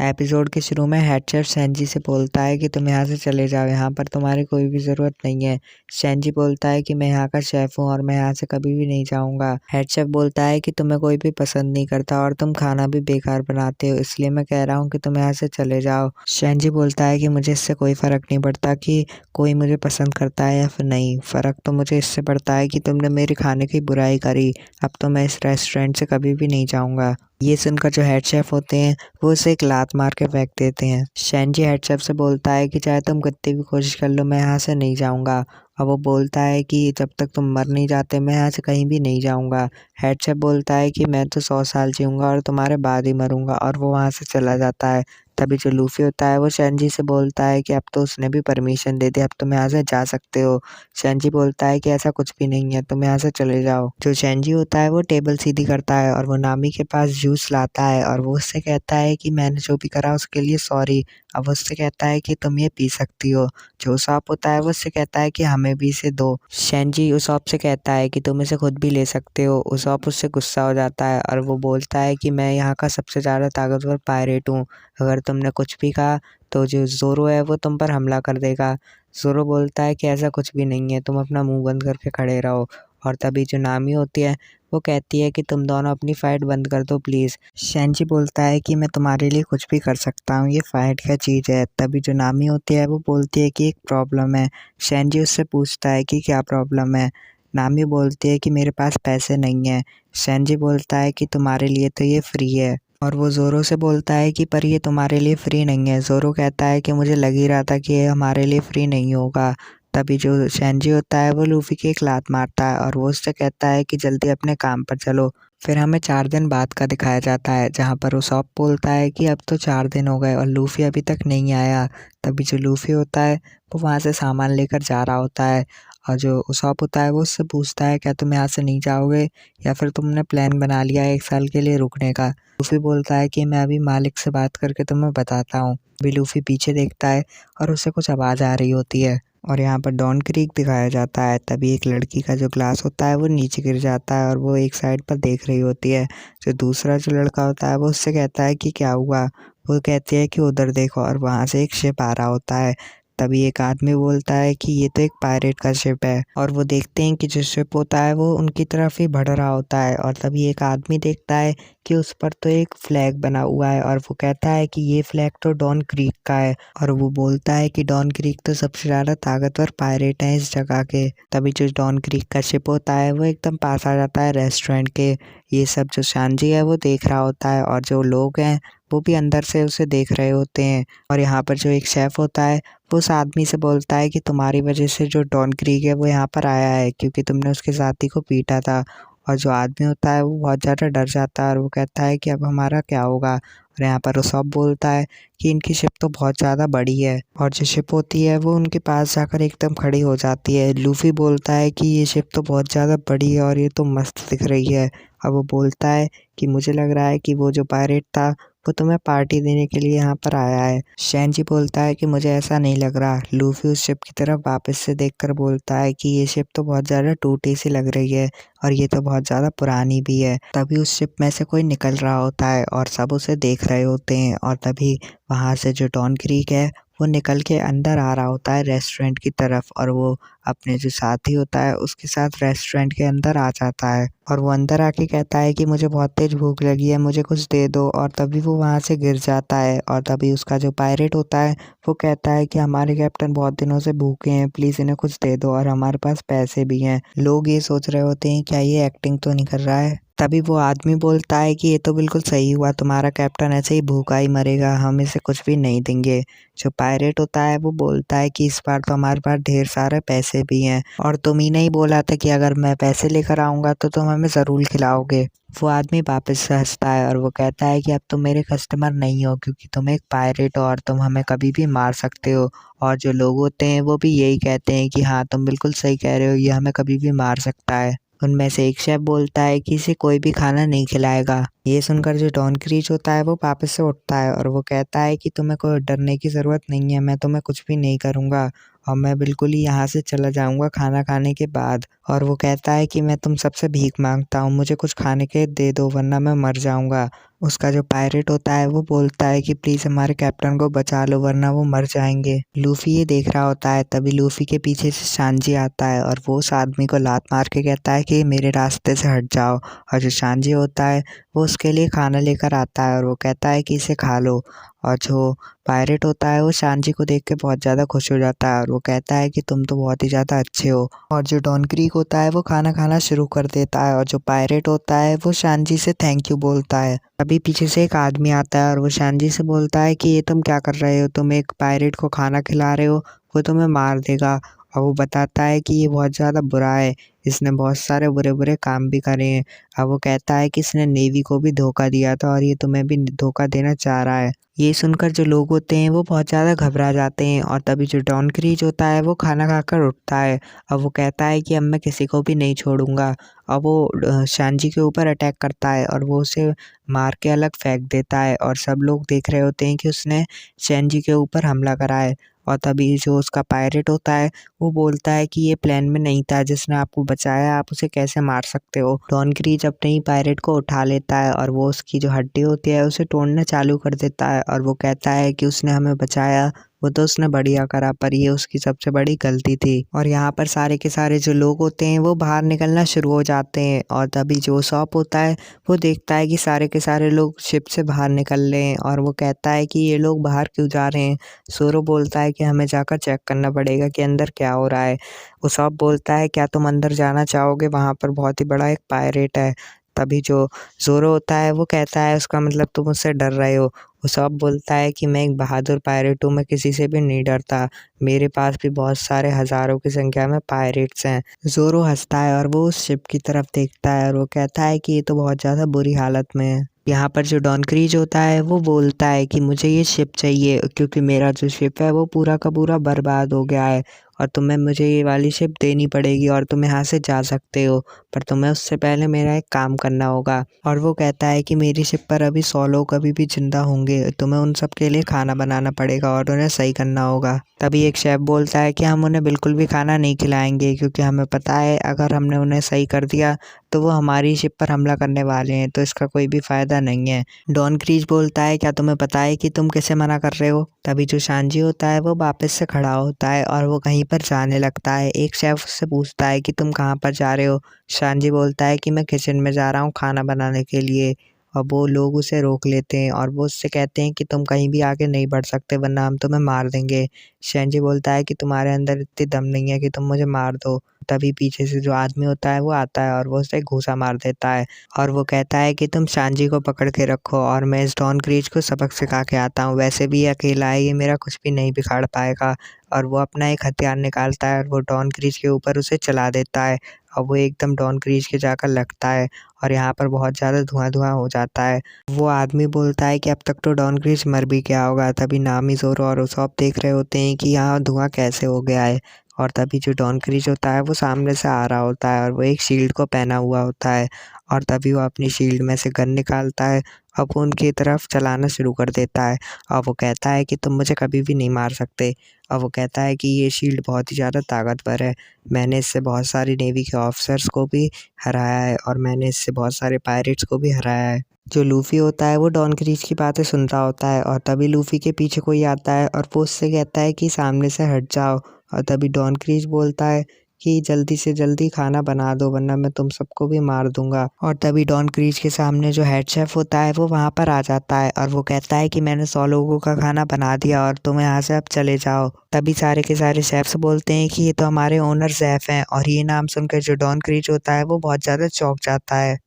Episode के शुरू में हेड शेफ सेंजी से बोलता है कि तुम यहाँ से चले जाओ, यहाँ पर तुम्हारी कोई भी ज़रूरत नहीं है। सेंजी बोलता है कि मैं यहाँ का शेफ़ हूँ और मैं यहाँ से कभी भी नहीं जाऊँगा। हेड शेफ बोलता है कि तुम्हें कोई भी पसंद नहीं करता और तुम खाना भी बेकार बनाते हो, इसलिए मैं कह रहा हूँ कि तुम यहाँ से चले जाओ। सेंजी बोलता है कि मुझे इससे कोई फ़र्क नहीं पड़ता कि कोई मुझे पसंद करता है या फिर नहीं, फ़र्क तो मुझे इससे पड़ता है कि तुमने मेरे खाने की बुराई करी। अब तो मैं इस रेस्टोरेंट से कभी भी नहीं जाऊँगा। ये सुनकर जो हेड शेफ होते हैं वो उसे एक लात मार के फेंक देते हैं। सेंजी हेड शेफ से बोलता है कि चाहे तुम कितनी भी कोशिश कर लो, मैं यहाँ से नहीं जाऊँगा। अब वो बोलता है कि जब तक तुम मर नहीं जाते मैं यहाँ से कहीं भी नहीं जाऊँगा। हेड शेफ बोलता है कि मैं तो 100 साल जीऊँगा और तुम्हारे बाद ही मरूँगा, और वो वहाँ से चला जाता है। तभी जो लूफी होता है वो सेंजी से बोलता है कि अब तो उसने भी परमिशन दे दी, अब तुम यहाँ से जा सकते हो। सेंजी बोलता है कि ऐसा कुछ भी नहीं है, तुम यहाँ से चले जाओ। जो सेंजी होता है वो टेबल सीधी करता है और वो नामी के पास जूस लाता है और वो उससे कहता है कि मैंने जो भी करा उसके लिए सॉरी। अब उससे कहता है कि तुम ये पी सकती हो। जो उसॉप होता है वो उससे कहता है कि हमें भी इसे दो। सेंजी उसॉप से कहता है कि तुम इसे खुद भी ले सकते हो। उसॉप उससे गुस्सा हो जाता है और वो बोलता है कि मैं यहाँ का सबसे ज़्यादा ताकतवर पायरेट हूँ, अगर तुमने कुछ भी कहा तो जो ज़ोरो है वो तुम पर हमला कर देगा। ज़ोरो बोलता है कि ऐसा कुछ भी नहीं है, तुम अपना मुंह बंद करके खड़े रहो। और तभी जो नामी होती है वो कहती है कि तुम दोनों अपनी फ़ाइट बंद कर दो प्लीज़। सेंजी बोलता है कि मैं तुम्हारे लिए कुछ भी कर सकता हूँ, ये फ़ाइट क्या चीज़ है। तभी जो नामी होती है वो बोलती है कि एक प्रॉब्लम है। सेंजी उससे पूछता है कि क्या प्रॉब्लम है। नामी बोलती है कि मेरे पास पैसे नहीं हैं। सेंजी बोलता है कि तुम्हारे लिए तो ये फ्री है। और वो ज़ोरो से बोलता है कि पर ये तुम्हारे लिए फ्री नहीं है। ज़ोरो कहता है कि मुझे लग ही रहा था कि ये हमारे लिए फ्री नहीं होगा। तभी जो सेंजी होता है वो लूफी की एक लात मारता है और वो उससे कहता है कि जल्दी अपने काम पर चलो। फिर हमें 4 दिन बाद का दिखाया जाता है, जहाँ पर उसॉप बोलता है कि अब तो 4 दिन हो गए और लूफी अभी तक नहीं आया। तभी जो लूफी होता है वो वहाँ से सामान लेकर जा रहा होता है और जो उसॉप होता है वो उससे पूछता है क्या तुम यहाँ से नहीं जाओगे या फिर तुमने प्लान बना लिया है 1 साल के लिए रुकने का। लूफी बोलता है कि मैं अभी मालिक से बात करके तुम्हें बताता हूँ। अभी लूफी पीछे देखता है और उसे कुछ आवाज़ आ रही होती है और यहाँ पर डॉन क्रीक दिखाया जाता है। तभी एक लड़की का जो ग्लास होता है वो नीचे गिर जाता है और वो एक साइड पर देख रही होती है। जो दूसरा जो लड़का होता है वो उससे कहता है कि क्या हुआ। वो कहती है कि उधर देखो, और वहाँ से एक शिप आ रहा होता है। तभी एक आदमी बोलता है कि ये तो एक पायरेट का शिप है, और वो देखते हैं कि जो शिप होता है वो उनकी तरफ ही बढ़ रहा होता है। और तभी एक आदमी देखता है कि उस पर तो एक फ्लैग बना हुआ है और वो कहता है कि ये फ्लैग तो डॉन क्रीक का है। और वो बोलता है कि डॉन क्रीक तो सबसे ज़्यादा ताकतवर पायरेट है इस जगह के। तभी जो डॉन क्रीक का शिप होता है वो एकदम पास आ जाता है रेस्टोरेंट के। ये सब जो सांजी है वो देख रहा होता है और जो लोग हैं वो भी अंदर से उसे देख रहे होते हैं। और यहाँ पर जो एक शेफ़ होता है वो उस आदमी से बोलता है कि तुम्हारी वजह से जो डॉन क्रीक है वो यहाँ पर आया है, क्योंकि तुमने उसके साथी को पीटा था। और जो आदमी होता है वो बहुत ज़्यादा डर जाता है और वो कहता है कि अब हमारा क्या होगा। और यहाँ पर उसॉप बोलता है कि इनकी शिप तो बहुत ज़्यादा बड़ी है, और जो शिप होती है वो उनके पास जाकर एकदम खड़ी हो जाती है। लूफी बोलता है कि ये शिप तो बहुत ज़्यादा बड़ी है और ये तो मस्त दिख रही है। अब वो बोलता है कि मुझे लग रहा है कि वो जो पायरेट था वो तुम्हें पार्टी देने के लिए यहाँ पर आया है। सेंजी बोलता है कि मुझे ऐसा नहीं लग रहा। लूफी उस शिप की तरफ वापस से देखकर बोलता है कि ये शिप तो बहुत ज़्यादा टूटी सी लग रही है और ये तो बहुत ज़्यादा पुरानी भी है। तभी उस शिप में से कोई निकल रहा होता है और सब उसे देख रहे होते हैं। और तभी वहाँ से जो डॉन क्रीक है वो निकल के अंदर आ रहा होता है रेस्टोरेंट की तरफ, और वो अपने जो साथी होता है उसके साथ रेस्टोरेंट के अंदर आ जाता है। और वो अंदर आके कहता है कि मुझे बहुत तेज़ भूख लगी है, मुझे कुछ दे दो। और तभी वो वहाँ से गिर जाता है और तभी उसका जो पायरेट होता है वो कहता है कि हमारे कैप्टन बहुत दिनों से भूखे हैं, प्लीज़ इन्हें कुछ दे दो और हमारे पास पैसे भी हैं। लोग ये सोच रहे होते हैं क्या ये एक्टिंग तो नहीं कर रहा है। तभी वो आदमी बोलता है कि ये तो बिल्कुल सही हुआ, तुम्हारा कैप्टन ऐसे ही भूखा ही मरेगा, हम इसे कुछ भी नहीं देंगे। जो पायरेट होता है वो बोलता है कि इस बार तो हमारे पास ढेर सारे पैसे भी हैं, और तुम ही नहीं बोला था कि अगर मैं पैसे लेकर आऊँगा तो तुम हमें ज़रूर खिलाओगे। वो आदमी वापस से हंसता है और वो कहता है कि अब तुम मेरे कस्टमर नहीं हो, क्योंकि तुम एक पायरेट हो और तुम हमें कभी भी मार सकते हो। और जो लोग होते हैं वो भी यही कहते हैं कि हाँ तुम बिल्कुल सही कह रहे हो, ये हमें कभी भी मार सकता है। उनमें से एक शेफ बोलता है कि इसे कोई भी खाना नहीं खिलाएगा। ये सुनकर जो डॉन क्रीच होता है वो वापस से उठता है और वो कहता है कि तुम्हें कोई डरने की ज़रूरत नहीं है, मैं तुम्हें कुछ भी नहीं करूँगा और मैं बिल्कुल ही यहाँ से चला जाऊँगा खाना खाने के बाद। और वो कहता है कि मैं तुम सबसे भीख मांगता हूँ, मुझे कुछ खाने के दे दो वरना मैं मर जाऊँगा। उसका जो पायरेट होता है वो बोलता है कि प्लीज हमारे कैप्टन को बचा लो वरना वो मर जाएंगे। लूफी ये देख रहा होता है, तभी लूफी के पीछे से सांजी आता है और वो उस आदमी को लात मार के कहता है कि मेरे रास्ते से हट जाओ। और जो सांजी होता है वो उसके लिए खाना लेकर आता है और वो कहता है कि इसे खा लो। और जो पायरेट होता है वो सांजी को देख के बहुत ज़्यादा खुश हो जाता है और वो कहता है कि तुम तो बहुत ही ज़्यादा अच्छे हो। और जो डॉन क्रीक होता है वो खाना खाना शुरू कर देता है और जो पायरेट होता है वो सांजी से थैंक यू बोलता है। अभी पीछे से एक आदमी आता है और वो सांजी से बोलता है कि ये तुम क्या कर रहे हो, तुम एक पायरेट को खाना खिला रहे हो, वो तुम्हें मार देगा। और वो बताता है कि ये बहुत ज़्यादा बुरा है, इसने बहुत सारे बुरे बुरे काम भी करे हैं। अब वो कहता है कि इसने नेवी को भी धोखा दिया था और ये तुम्हें भी धोखा देना चाह रहा है। ये सुनकर जो लोग होते हैं वो बहुत ज़्यादा घबरा जाते हैं और तभी जो डॉन क्रीज होता है वो खाना खाकर उठता है। अब वो कहता है कि अब मैं किसी को भी नहीं छोड़ूंगा। अब वो सांजी के ऊपर अटैक करता है और वो उसे मार के अलग फेंक देता है और सब लोग देख रहे होते हैं कि उसने सांजी के ऊपर हमला करा है। और तभी जो उसका पायरेट होता है वो बोलता है कि ये प्लान में नहीं था, जिसने आपको बचाया आप उसे कैसे मार सकते हो। डॉन क्रीज अपने ही पायरेट को उठा लेता है और वो उसकी जो हड्डी होती है उसे तोड़ना चालू कर देता है और वो कहता है कि उसने हमें बचाया, वो तो उसने बढ़िया करा, पर ये उसकी सबसे बड़ी गलती थी। और यहाँ पर सारे के सारे जो लोग होते हैं वो बाहर निकलना शुरू हो जाते हैं और तभी जो सॉप होता है वो देखता है कि सारे के सारे लोग शिप से बाहर निकल रहे हैं और वो कहता है कि ये लोग बाहर क्यों जा रहे हैं। सोरो बोलता है कि हमें जाकर चेक करना पड़ेगा कि अंदर क्या हो रहा है। वो सॉप बोलता है क्या तुम अंदर जाना चाहोगे, वहाँ पर बहुत ही बड़ा एक पायरेट है। तभी जो ज़ोरो होता है वो कहता है उसका मतलब तुम मुझसे डर रहे हो। वो सब बोलता है कि मैं एक बहादुर पायरेट हूँ, मैं किसी से भी नहीं डरता, मेरे पास भी बहुत सारे हज़ारों की संख्या में पायरेट्स हैं। ज़ोरो हंसता है और वो उस शिप की तरफ देखता है और वो कहता है कि ये तो बहुत ज़्यादा बुरी हालत में है। यहाँ पर जो डॉन क्रीज होता है वो बोलता है कि मुझे ये शिप चाहिए क्योंकि मेरा जो शिप है वो पूरा का पूरा बर्बाद हो गया है और तुम्हें मुझे ये वाली शिप देनी पड़ेगी और तुम यहाँ से जा सकते हो, पर तुम्हें उससे पहले मेरा एक काम करना होगा। और वो कहता है कि मेरी शिप पर अभी 100 लोग अभी भी जिंदा होंगे, तुम्हें उन सब के लिए खाना बनाना पड़ेगा और उन्हें सही करना होगा। तभी एक शेफ बोलता है कि हम उन्हें बिल्कुल भी खाना नहीं खिलाएंगे क्योंकि हमें पता है अगर हमने उन्हें सही कर दिया तो वो हमारी शिप पर हमला करने वाले हैं, तो इसका कोई भी फ़ायदा नहीं है। डॉन क्रीज बोलता है क्या तुम्हें पता है कि तुम कैसे मना कर रहे हो। तभी जो सांजी होता है वो वापस से खड़ा होता है और वो कहीं पर जाने लगता है। एक शेफ उससे पूछता है कि तुम कहाँ पर जा रहे हो। सांजी बोलता है कि मैं किचन में जा रहा हूँ खाना बनाने के लिए। और वो लोग उसे रोक लेते हैं और वो उससे कहते हैं कि तुम कहीं भी आगे नहीं बढ़ सकते वरना हम तुम्हें मार देंगे। सांजी बोलता है कि तुम्हारे अंदर इतनी दम नहीं है कि तुम मुझे मार दो। तभी पीछे से जो आदमी होता है वो आता है और वो उसे घूंसा मार देता है और वो कहता है कि तुम सांजी को पकड़ के रखो और मैं इस डॉन क्रीज को सबक सिखा के आता हूँ, वैसे भी ये अकेला है, ये मेरा कुछ भी नहीं बिगाड़ पाएगा। और वो अपना एक हथियार निकालता है और वो डॉन क्रीज के ऊपर उसे चला देता है और वो एकदम डॉन क्रीज के जाकर लगता है और यहाँ पर बहुत ज़्यादा धुआं धुआं हो जाता है। वो आदमी बोलता है कि अब तक तो डॉन क्रीज मर भी गया होगा। तभी नामी, ज़ोरो और उसॉप देख रहे होते हैं कि यहाँ धुआं कैसे हो गया है। और तभी जो डॉन क्रीज होता है वो सामने से आ रहा होता है और वो एक शील्ड को पहना हुआ होता है और तभी वो अपनी शील्ड में से गन निकालता है। अब वो उनकी तरफ चलाना शुरू कर देता है और वो कहता है कि तुम मुझे कभी भी नहीं मार सकते। और वो कहता है कि ये शील्ड बहुत ही ज़्यादा ताकतवर है, मैंने इससे बहुत सारी नेवी के ऑफिसर्स को भी हराया है और मैंने इससे बहुत सारे पायरेट्स को भी हराया है। जो लूफ़ी होता है वो डॉन क्रीज की बातें सुन रहा होता है और तभी लूफ़ी के पीछे कोई आता है और वो उससे कहता है कि सामने से हट जाओ। और तभी डॉन क्रीज बोलता है कि जल्दी से जल्दी खाना बना दो वरना मैं तुम सबको भी मार दूंगा। और तभी डॉन क्रीज के सामने जो हेड शेफ होता है वो वहाँ पर आ जाता है और वो कहता है कि मैंने 100 लोगों का खाना बना दिया और तुम यहाँ से अब चले जाओ। तभी सारे के सारे शेफ्स बोलते हैं कि ये तो हमारे ओनर शेफ हैं और ये नाम सुनकर जो डॉन क्रीज होता है वो बहुत ज़्यादा चौंक जाता है।